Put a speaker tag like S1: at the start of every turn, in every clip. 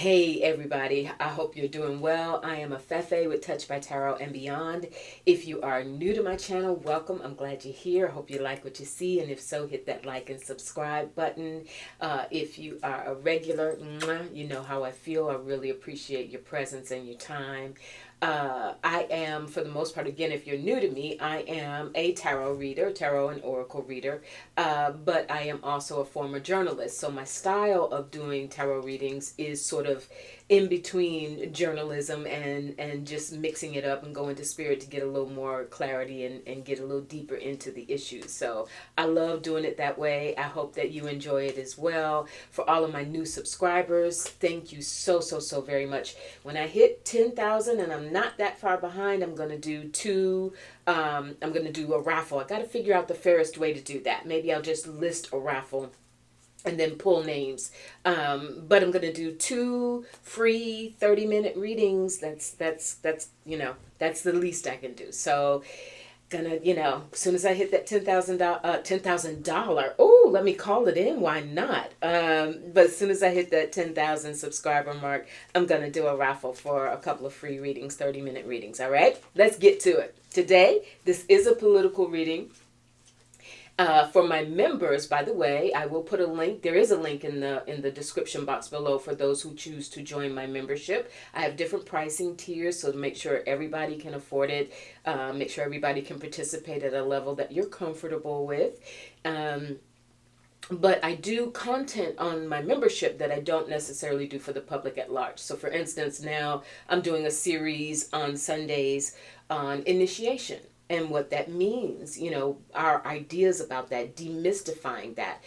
S1: Hey everybody, I hope you're doing well. I am Afefe with Touch by Tarot and Beyond. If you are new to my channel, welcome. I'm glad you're here. I hope you like what you see, and if so, hit that like and subscribe button. If you are a regular, you know how I feel. I really appreciate your presence and your time. I am, for the most part, again, if you're new to me, I am a tarot reader, tarot and oracle reader, but I am also a former journalist. So my style of doing tarot readings is sort of in between journalism and just mixing it up and going to spirit to get a little more clarity and get a little deeper into the issues. So I love doing it that way. I hope that you enjoy it as well. For all of my new subscribers, thank you so very much. When I hit 10,000, and I'm not that far behind, I'm going to do I'm going to do a raffle. I got to figure out the fairest way to do that. Maybe I'll just list a raffle and then pull names. But I'm going to do 2 free 30-minute readings. That's the least I can do. So gonna, as soon as I hit that $10,000, oh, let me call it in. Why not? But as soon as I hit that 10,000 subscriber mark, I'm gonna do a raffle for a couple of free readings, 30-minute readings. All right, let's get to it. Today, this is a political reading. For my members, by the way, I will put a link. There is a link in the description box below for those who choose to join my membership. I have different pricing tiers, so to make sure everybody can afford it, make sure everybody can participate at a level that you're comfortable with. But I do content on my membership that I don't necessarily do for the public at large. So for instance, now I'm doing a series on Sundays on initiation and what that means, our ideas about that, demystifying that,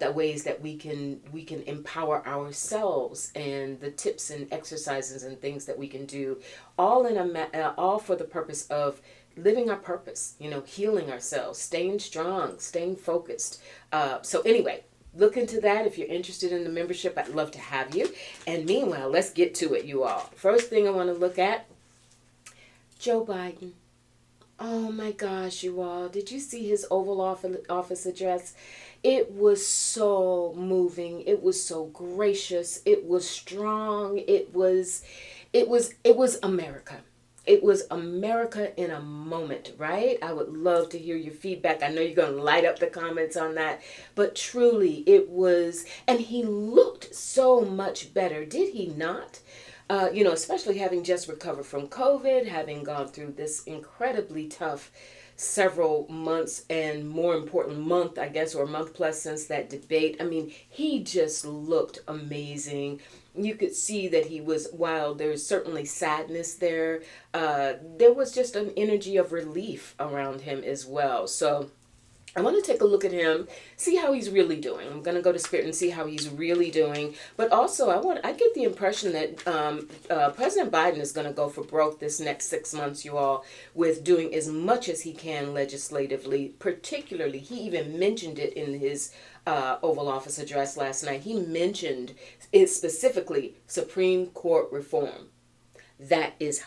S1: the ways that we can empower ourselves, and the tips and exercises and things that we can do, all all for the purpose of living our purpose, healing ourselves, staying strong, staying focused. So anyway, look into that. If you're interested in the membership, I'd love to have you. And meanwhile, let's get to it, you all. First thing I want to look at, Joe Biden. Oh my gosh, you all. Did you see his Oval Office address? It was so moving. It was so gracious. It was strong. It was America. It was America in a moment, right? I would love to hear your feedback. I know you're going to light up the comments on that. But truly, it was, and he looked so much better, did he not? Especially having just recovered from COVID, having gone through this incredibly tough several months, and more important month, I guess, or a month plus since that debate. I mean, he just looked amazing. You could see that he was, while there's certainly sadness there, there was just an energy of relief around him as well. So I want to take a look at him, see how he's really doing. I'm going to go to Spirit and see how he's really doing. But also, I get the impression that President Biden is going to go for broke this next 6 months, you all, with doing as much as he can legislatively. Particularly, he even mentioned it in his Oval Office address last night. He mentioned it specifically, Supreme Court reform. That is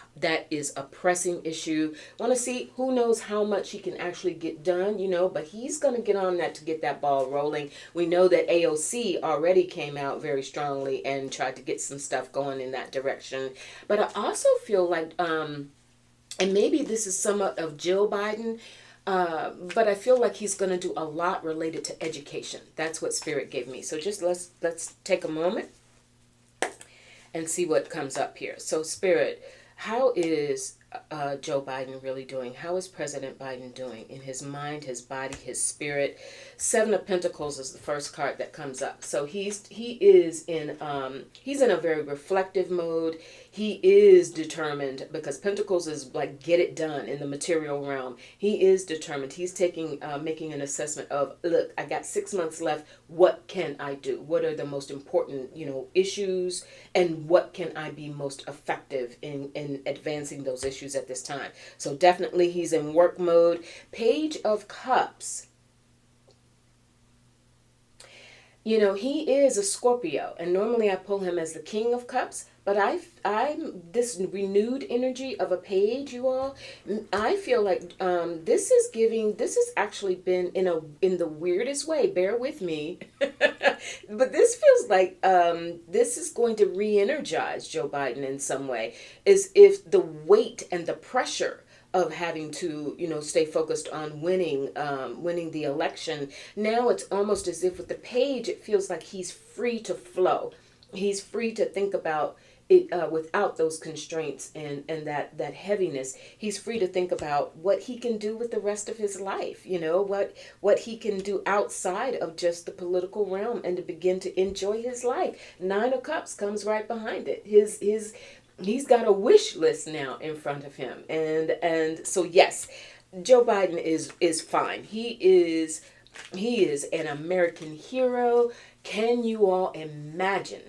S1: a pressing issue. Want to see, who knows how much he can actually get done, but he's going to get on that to get that ball rolling. We know that AOC already came out very strongly and tried to get some stuff going in that direction. But I also feel like, and maybe this is somewhat of Jill Biden, but I feel like he's going to do a lot related to education. That's what Spirit gave me. So just let's take a moment and see what comes up here. So Spirit, how is Joe Biden really doing? How is President Biden doing in his mind, his body, his spirit? 7 of Pentacles is the first card that comes up. So he is in a very reflective mode. He is determined, because Pentacles is like get it done in the material realm. He is determined. He's making an assessment of, look, I got 6 months left. What can I do? What are the most important, issues, and what can I be most effective in advancing those issues at this time? So definitely he's in work mode. Page of Cups. He is a Scorpio, and normally I pull him as the King of Cups. But I'm this renewed energy of a page, you all. I feel like this has actually been in the weirdest way. Bear with me, but this feels like this is going to re-energize Joe Biden in some way, as if the weight and the pressure of having to stay focused on winning the election. Now it's almost as if with the page it feels like he's free to flow. He's free to think about it without those constraints and that heaviness. He's free to think about what he can do with the rest of his life, what he can do outside of just the political realm, and to begin to enjoy his life. Nine of Cups comes right behind it. He's got a wish list now in front of him. And so yes, Joe Biden is fine. He is an American hero. Can you all imagine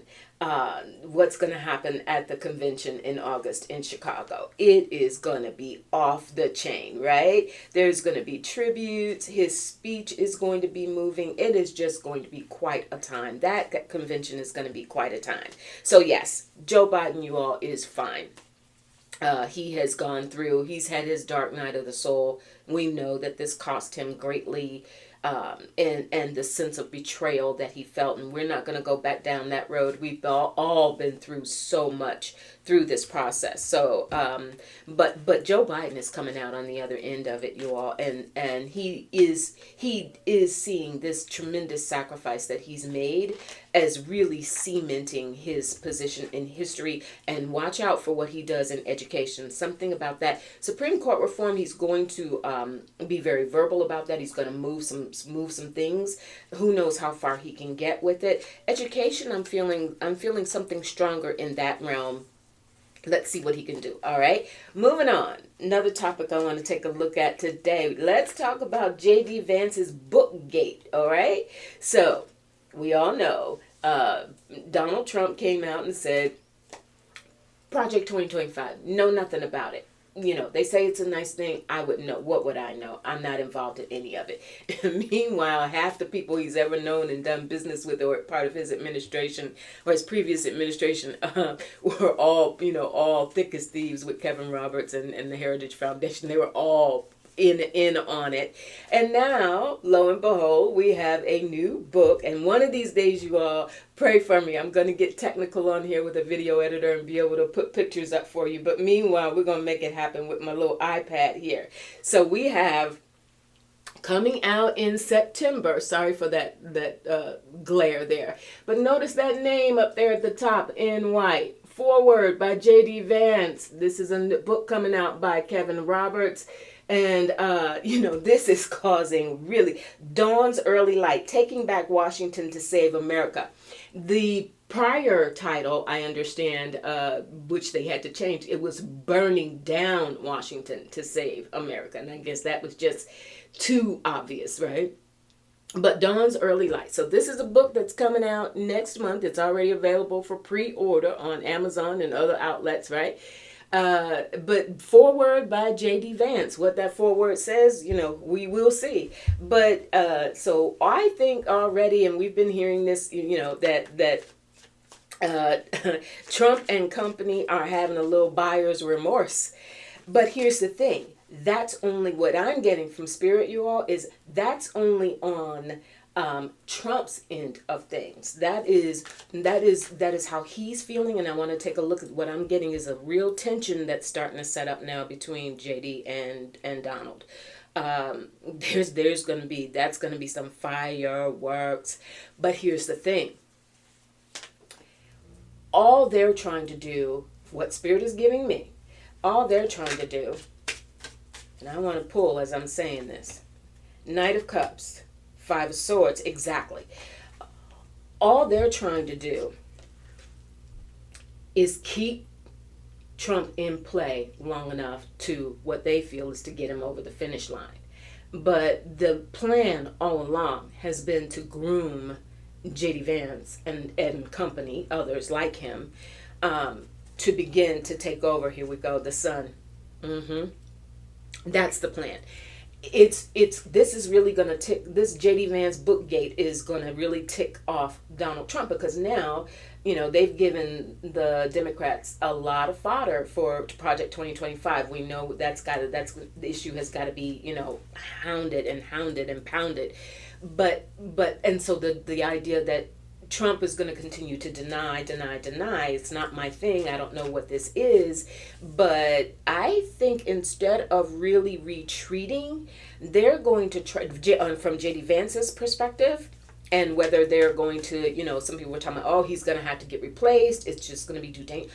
S1: what's going to happen at the convention in August in Chicago? It is going to be off the chain, right? There's going to be tributes. His speech is going to be moving. It is just going to be quite a time. That convention is going to be quite a time. So yes, Joe Biden, you all, is fine. He has gone through, he's had his dark night of the soul. We know that this cost him greatly, and the sense of betrayal that he felt. And we're not going to go back down that road. We've all been through so much through this process. So, but Joe Biden is coming out on the other end of it, you all, and he is seeing this tremendous sacrifice that he's made as really cementing his position in history. And watch out for what he does in education. Something about that Supreme Court reform. He's going to be very verbal about that. He's going to move some things. Who knows how far he can get with it. Education, I'm feeling something stronger in that realm. Let's see what he can do. All right. Moving on. Another topic I want to take a look at today. Let's talk about J.D. Vance's Bookgate. All right. So we all know Donald Trump came out and said, Project 2025, know nothing about it. They say it's a nice thing. I wouldn't know. What would I know? I'm not involved in any of it. Meanwhile, half the people he's ever known and done business with, or part of his administration or his previous administration, were all thick as thieves with Kevin Roberts and the Heritage Foundation. They were all in on it. And now, lo and behold, we have a new book. And one of these days, you all, pray for me. I'm going to get technical on here with a video editor and be able to put pictures up for you. But meanwhile, we're going to make it happen with my little iPad here. So we have coming out in September. Sorry for that glare there. But notice that name up there at the top in white. Forward by J.D. Vance. This is a book coming out by Kevin Roberts. And, this is causing really Dawn's Early Light, Taking Back Washington to Save America. The prior title, I understand, which they had to change, it was Burning Down Washington to Save America. And I guess that was just too obvious, right? But Dawn's Early Light. So this is a book that's coming out next month. It's already available for pre-order on Amazon and other outlets, right? But forward by J.D. Vance. What that forward says, we will see. But so I think already, and we've been hearing this, that Trump and company are having a little buyer's remorse. But here's the thing. That's only what I'm getting from Spirit, you all, is that's only on Trump's end of things. That is how he's feeling, and I want to take a look at what I'm getting is a real tension that's starting to set up now between JD and Donald. That's going to be some fireworks. But here's the thing. All they're trying to do, what Spirit is giving me, all they're trying to do, and I want to pull as I'm saying this, Knight of Cups, Five of Swords, exactly. All they're trying to do is keep Trump in play long enough to what they feel is to get him over the finish line. But the plan all along has been to groom J.D. Vance and company, others like him, to begin to take over. Here we go, the sun. That's the plan. it's this is really going to tick, this JD Vance Bookgate is going to really tick off Donald Trump, because now, they've given the Democrats a lot of fodder for Project 2025. We know that's the issue has got to be, hounded and hounded and pounded. But and so the idea that Trump is going to continue to deny. It's not my thing. I don't know what this is. But I think instead of really retreating, they're going to try, from JD Vance's perspective, and whether they're going to, some people were talking about, oh, he's going to have to get replaced. It's just going to be too dangerous.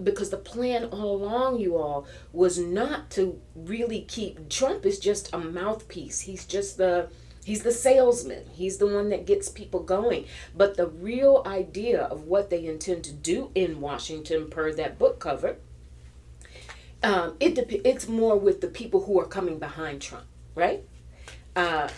S1: Because the plan all along, you all, was not to really keep, Trump is just a mouthpiece. He's the salesman. He's the one that gets people going. But the real idea of what they intend to do in Washington, per that book cover, it's more with the people who are coming behind Trump, right?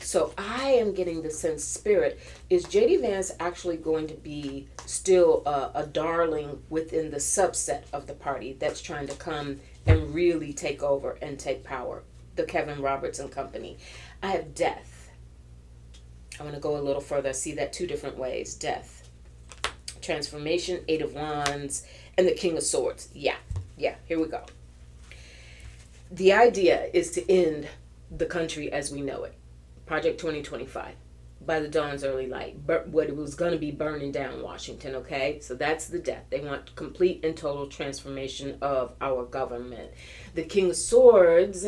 S1: So I am getting the sense, Spirit, is JD Vance actually going to be still a darling within the subset of the party that's trying to come and really take over and take power? The Kevin Roberts and company. I have death. I want to go a little further. I see that two different ways. Death, transformation, Eight of Wands, and the King of Swords. Yeah, here we go. The idea is to end the country as we know it. Project 2025, by the dawn's early light. What it was going to be burning down Washington, okay? So that's the death. They want complete and total transformation of our government. The King of Swords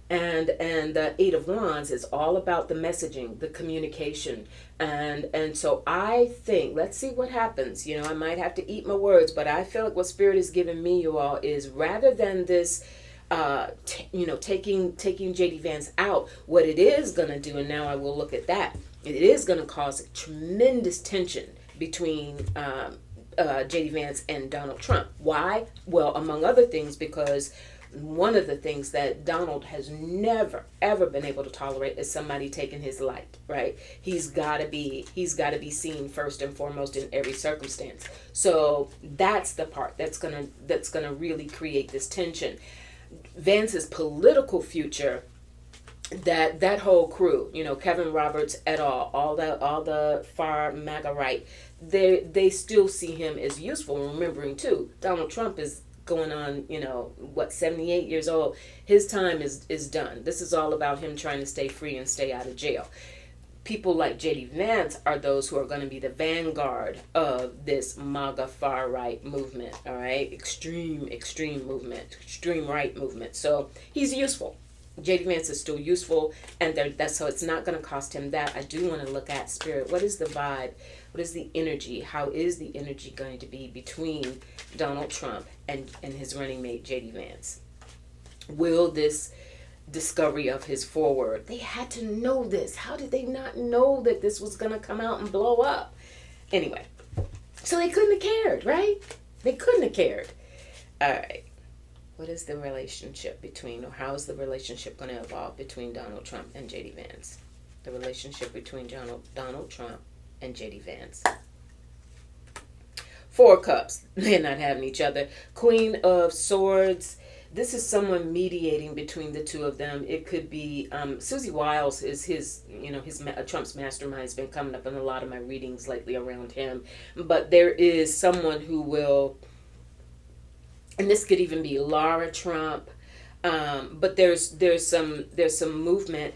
S1: and the Eight of Wands is all about the messaging, the communication. And so I think, let's see what happens. I might have to eat my words, but I feel like what Spirit is giving me, you all, is rather than this, taking JD Vance out, what it is going to do, and now I will look at that, it is going to cause tremendous tension between JD Vance and Donald Trump. Why? Well, among other things, because one of the things that Donald has never ever been able to tolerate is somebody taking his light, right? He's got to be seen first and foremost in every circumstance. So that's the part that's going to really create this tension. Vance's political future, that whole crew, Kevin Roberts et al., all the far MAGA right, they still see him as useful. Remembering too, Donald Trump is going on, 78 years old. His time is done. This is all about him trying to stay free and stay out of jail. People like JD Vance are those who are going to be the vanguard of this MAGA far right movement, all right? Extreme movement, extreme right movement. So he's useful. JD Vance is still useful, and that's so it's not going to cost him that. I do want to look at Spirit. What is the vibe? What is the energy? How is the energy going to be between Donald Trump and his running mate, JD Vance? Will this discovery of his forward, they had to know this. How did they not know that this was going to come out and blow up? Anyway, so they couldn't have cared, right? They couldn't have cared. All right. What is the relationship between, or how is the relationship going to evolve between Donald Trump and JD Vance? The relationship between Donald Trump and JD Vance. Four Cups. They're not having each other. Queen of Swords. This is someone mediating between the two of them. It could be Susie Wiles is his Trump's mastermind has been coming up in a lot of my readings lately around him. But there is someone who will, and this could even be Laura Trump. But there's some movement,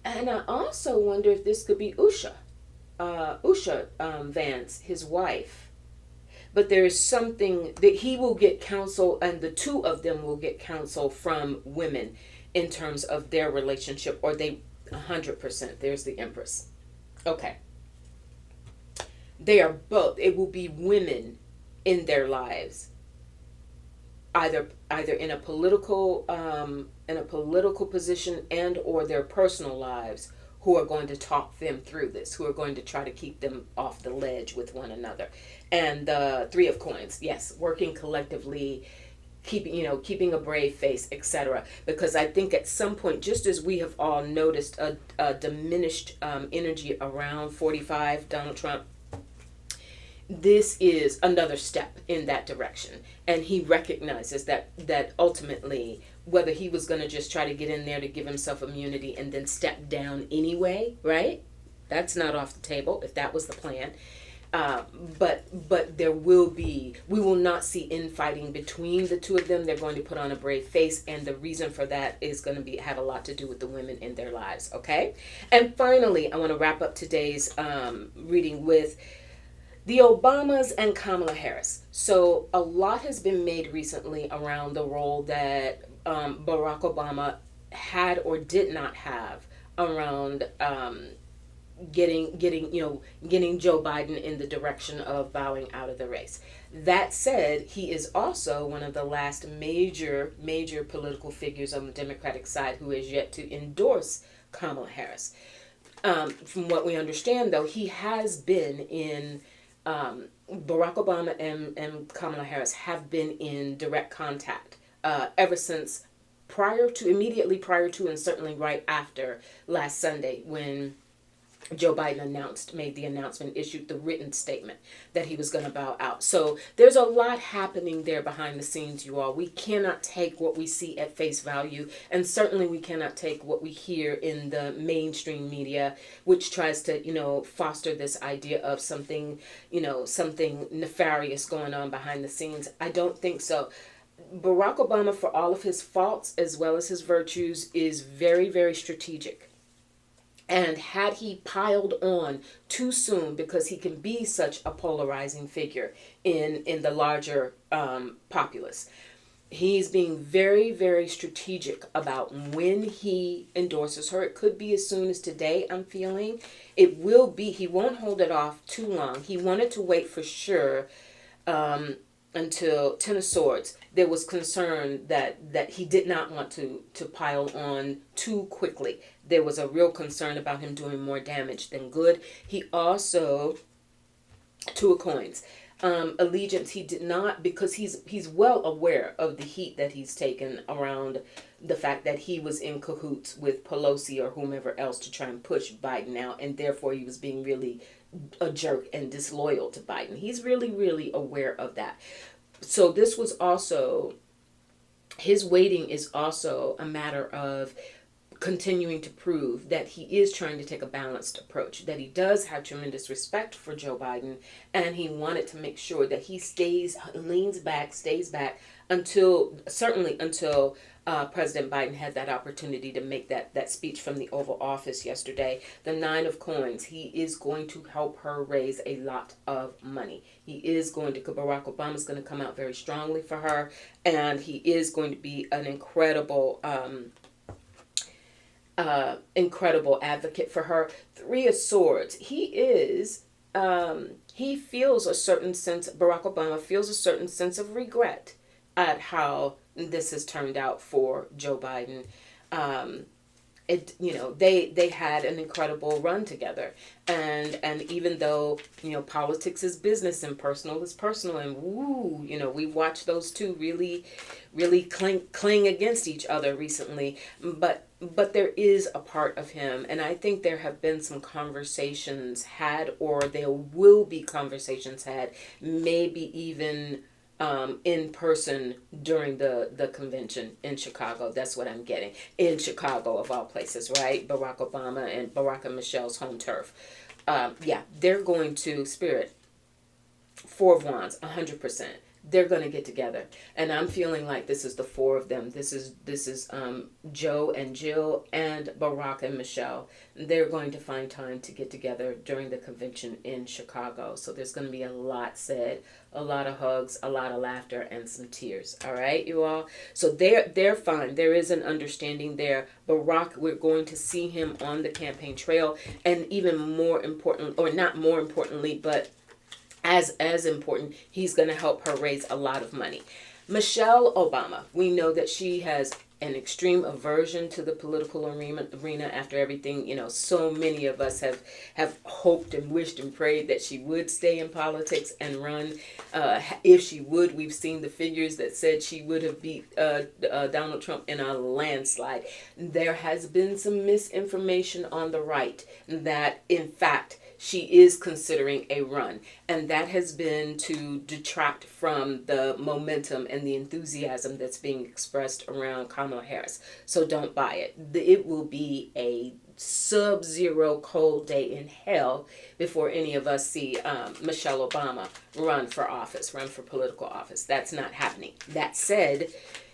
S1: and I also wonder if this could be Usha Vance, his wife. But there is something that he will get counsel, and the two of them will get counsel from women in terms of their relationship, or they 100%. There's the Empress. Okay. They are both. It will be women in their lives, either in a political position and or their personal lives, who are going to talk them through this, who are going to try to keep them off the ledge with one another. And the Three of Coins, yes, working collectively, keeping a brave face, etc. Because I think at some point, just as we have all noticed a diminished energy around 45, Donald Trump, this is another step in that direction. And he recognizes that ultimately whether he was going to just try to get in there to give himself immunity and then step down anyway, right? That's not off the table if that was the plan. But we will not see infighting between the two of them. They're going to put on a brave face, and the reason for that is going to have a lot to do with the women in their lives. Okay, and finally, I want to wrap up today's reading with the Obamas and Kamala Harris. So a lot has been made recently around the role that Barack Obama had or did not have around getting Joe Biden in the direction of bowing out of the race. That said, he is also one of the last major political figures on the Democratic side who has yet to endorse Kamala Harris. From what we understand, though, he has been in Barack Obama and Kamala Harris have been in direct contact ever since immediately prior to and certainly right after last Sunday when Joe Biden made the announcement, issued the written statement that he was going to bow out. So there's a lot happening there behind the scenes, you all. We cannot take what we see at face value, and certainly we cannot take what we hear in the mainstream media, which tries to, foster this idea of something nefarious going on behind the scenes. I don't think so. Barack Obama, for all of his faults as well as his virtues, is very, very strategic. And had he piled on too soon, because he can be such a polarizing figure in the larger populace, he's being very, very strategic about when he endorses her. It could be as soon as today, I'm feeling. It will be. He won't hold it off too long. He wanted to wait for sure until Ten of Swords. There was concern that he did not want to pile on too quickly. There was a real concern about him doing more damage than good. He also, Two of Coins, allegiance, he did not, because he's well aware of the heat that he's taken around the fact that he was in cahoots with Pelosi or whomever else to try and push Biden out, and therefore he was being really a jerk and disloyal to Biden. He's really, really aware of that. So this was also, his waiting is also a matter of continuing to prove that he is trying to take a balanced approach, that he does have tremendous respect for Joe Biden, and he wanted to make sure that he stays back until President Biden had that opportunity to make that speech from the Oval Office yesterday. The Nine of Coins, he is going to help her raise a lot of money. Barack Obama is going to come out very strongly for her, and he is going to be an incredible advocate for her. Three of Swords, he feels a certain sense, Barack Obama feels a certain sense of regret at how this has turned out for Joe Biden. They had an incredible run together, and even though politics is business and personal is personal, and we watched those two really cling against each other recently, but there is a part of him, and I think there have been some conversations had, or there will be conversations had, maybe even in person during the convention in Chicago. That's what I'm getting. In Chicago, of all places, right? Barack Obama and Barack and Michelle's home turf. They're going to Spirit. Four of Wands, 100%. They're going to get together, and I'm feeling like this is the four of them. This is Joe and Jill and Barack and Michelle. They're going to find time to get together during the convention in Chicago. So there's going to be a lot said, a lot of hugs, a lot of laughter, and some tears. All right, you all. So they're fine. There is an understanding there. Barack, we're going to see him on the campaign trail, and even more important, or not more importantly, but as important, he's going to help her raise a lot of money. Michelle Obama, we know that she has an extreme aversion to the political arena after everything. So many of us have hoped and wished and prayed that she would stay in politics and run. If she would, we've seen the figures that said she would have beat Donald Trump in a landslide. There has been some misinformation on the right that, in fact, she is considering a run. And that has been to detract from the momentum and the enthusiasm that's being expressed around Kamala Harris. So don't buy it. It will be a sub-zero cold day in hell before any of us see Michelle Obama run for office, run for political office. That's not happening. That said,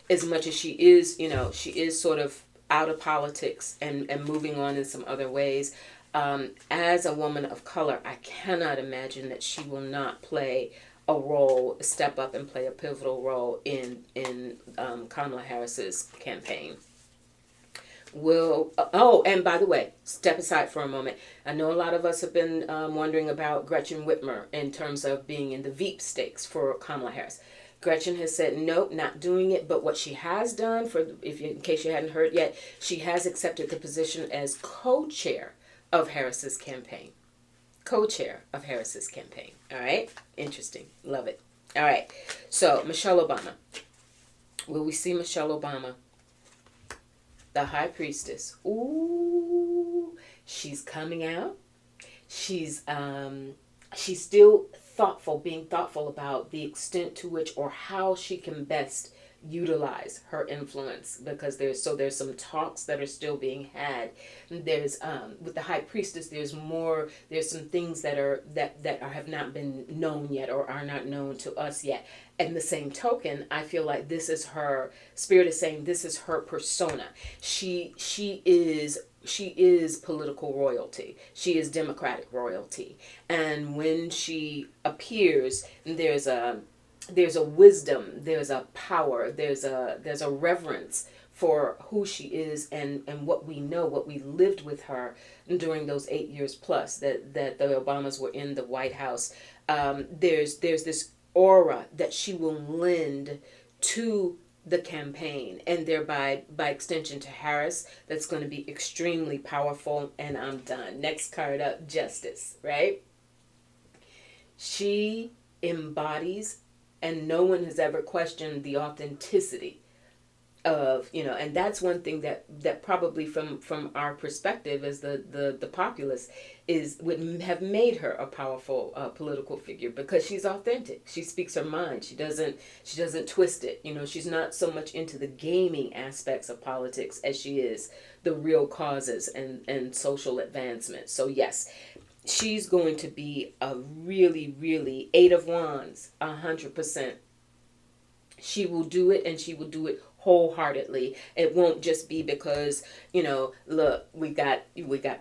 S1: as much as she is, she is sort of out of politics and moving on in some other ways. As a woman of color, I cannot imagine that she will not play a role, step up and play a pivotal role in Kamala Harris's campaign. And by the way, step aside for a moment. I know a lot of us have been wondering about Gretchen Whitmer in terms of being in the Veep stakes for Kamala Harris. Gretchen has said, nope, not doing it. But what she has done, in case you hadn't heard yet, she has accepted the position as co-chair of Harris's campaign. Co-chair of Harris's campaign. All right? Interesting. Love it. All right. So, Michelle Obama. Will we see Michelle Obama? The high priestess. Ooh, she's coming out. She's still being thoughtful about the extent to which or how she can best utilize her influence, because there's some talks that are still being had. There's with the high priestess, there's some things that have not been known yet or are not known to us yet. And the same token, I feel like this is her spirit is saying this is her persona. She is political royalty. She is democratic royalty. And when she appears, there's a wisdom, there's a power, there's a reverence for who she is and what we know, what we lived with her during those 8 years plus that the Obamas were in the White House. There's this aura that she will lend to the campaign, and thereby by extension to Harris, that's going to be extremely powerful. And I'm done. Next card up, Justice, right? She embodies, and no one has ever questioned the authenticity of, and that's one thing that probably from our perspective as the populace would have made her a powerful political figure, because she's authentic. She speaks her mind. She doesn't twist it. She's not so much into the gaming aspects of politics as she is the real causes and social advancement. So yes, she's going to be a really, really 8 of Wands, 100%. She will do it, and she will do it wholeheartedly. It won't just be because, look, we got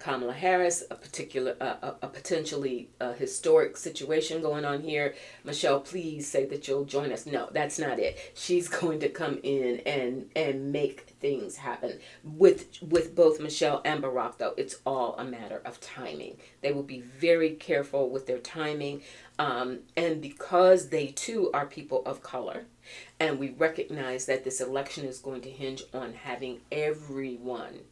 S1: Kamala Harris, a potentially historic situation going on here. Michelle, please say that you'll join us. No, that's not it. She's going to come in and make things happen. With both Michelle and Baack, though, it's all a matter of timing. They will be very careful with their timing. And because they too are people of color, and we recognize that this election is going to hinge on having everyone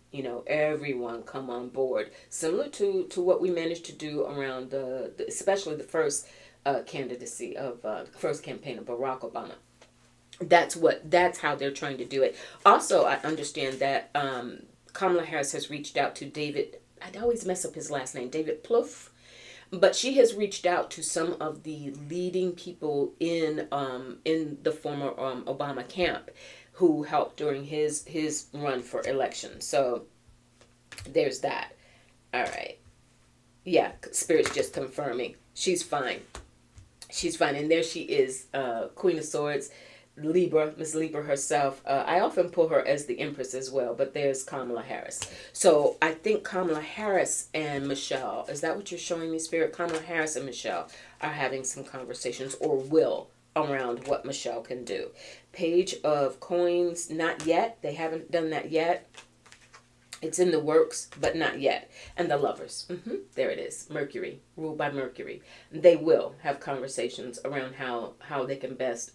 S1: come on board, similar to what we managed to do around especially the first candidacy of first campaign of Barack Obama. That's how they're trying to do it. Also, I understand that Kamala Harris has reached out to David. I'd always mess up his last name, David Plouffe. But she has reached out to some of the leading people in the former Obama camp who helped during his run for election. So there's that. All right. Yeah, Spirit's just confirming. She's fine. She's fine. And there she is, Queen of Swords, Libra, Miss Libra herself. I often pull her as the Empress as well, but there's Kamala Harris. So I think Kamala Harris and Michelle, is that what you're showing me, Spirit? Kamala Harris and Michelle are having some conversations, or will, around what Michelle can do. Page of Coins, not yet. They haven't done that yet. It's in the works, but not yet. And the Lovers. There it is. Mercury, ruled by Mercury. They will have conversations around how they can best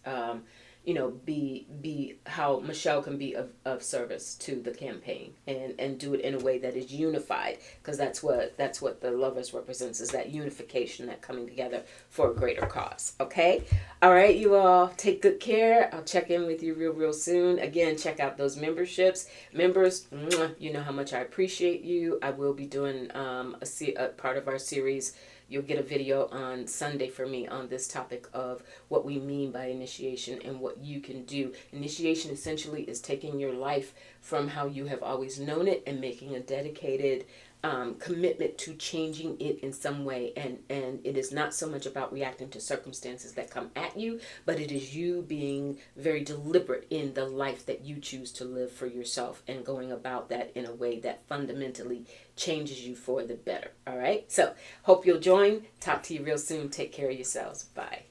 S1: be how Michelle can be of service to the campaign, and do it in a way that is unified, because that's what the lovers represents, is that unification, that coming together for a greater cause. Okay, all right, you all take good care. I'll check in with you real soon. Again, check out those memberships. Members, you know how much I appreciate you. I will be doing a part of our series. You'll get a video on Sunday for me on this topic of what we mean by initiation and what you can do. Initiation essentially is taking your life from how you have always known it and making a dedicated commitment to changing it in some way. And it is not so much about reacting to circumstances that come at you, but it is you being very deliberate in the life that you choose to live for yourself, and going about that in a way that fundamentally changes you for the better. All right, so hope you'll join. Talk to you real soon. Take care of yourselves. Bye.